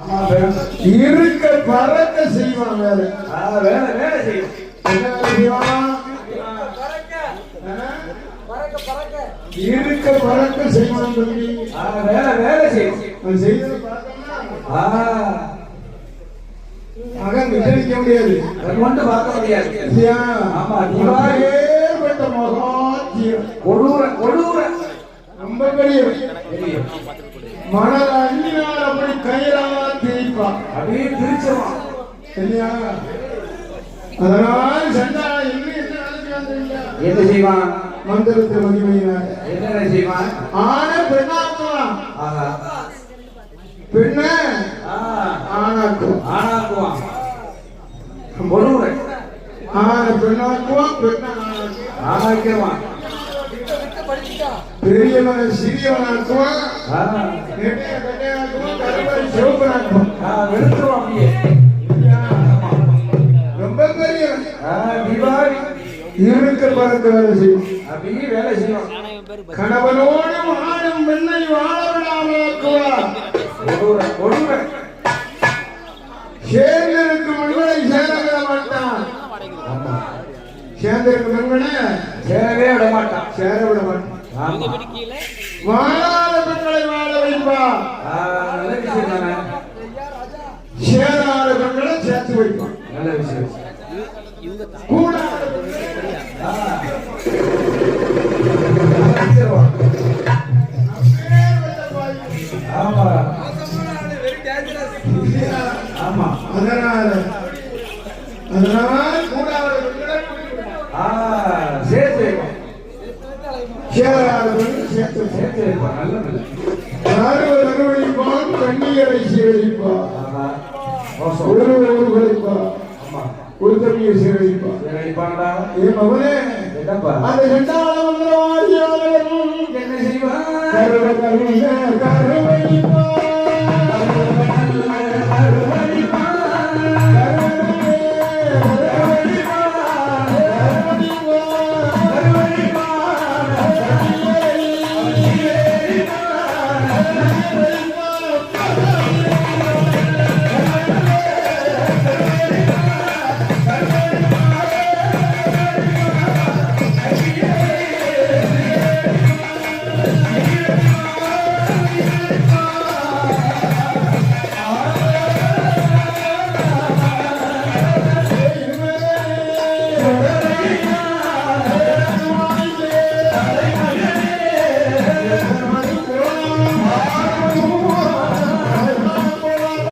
இருக்க பறக்க செய்வான் வேலை. வேலை செய்யும். என்ன வேலை செய்வான்? இருக்க பறக்க செய்வான் தம்பி. வேலை செய்யும். செய்தது மகன் விசாரிக்க முடியாது, கொண்டு பார்க்க முடியாது. ஏற்பட்ட மகாஜீவன் கொடூர ரொம்ப பெரிய மணல் அள்ளினால் அப்படி கயிறா திரிப்பான், அப்படியே திருச்சமா இல்லையா? அதனால் சண்டா என்ன செய்வான்? மந்திரத்தை மகிமையினார் என்ன செய்வான்? ஆன பெண்ணாக்குவான், பெண்ண ஆனாக்குவான். கொடூர ஆன பெண்ணாக்குவான், பெண்ண ஆனாக்குவான். பெரியவன் சிறியவனாக்குவான், சிவப்பனாக்குவான். ரொம்ப பெரியவன் இருக்க பறக்க வேலை செய்யும். வேலை செய்யும். கணவனோடு வாழும் பெண்ணை வாழ விடாமலாக்குவான். சேர்ந்திருக்கும் மண்களை சேர விட மாட்டான். சேர்ந்திருக்கும் மண்களை சேரவே விட மாட்டான். சேர விட மாட்டான். வாழாத பெண்களை வாழ வைப்பான். சேராத பெண்களை சேர்த்து வைப்பான். நல்ல விஷயம். அதனால் அறுவழிப்பான், கண்ணீரை சீரழிப்பான், ஒரு தம்பியை சீரழிப்பான். அவனே அந்த இரண்டாவது என்ன செய்வான்? கருவழிப்பான்.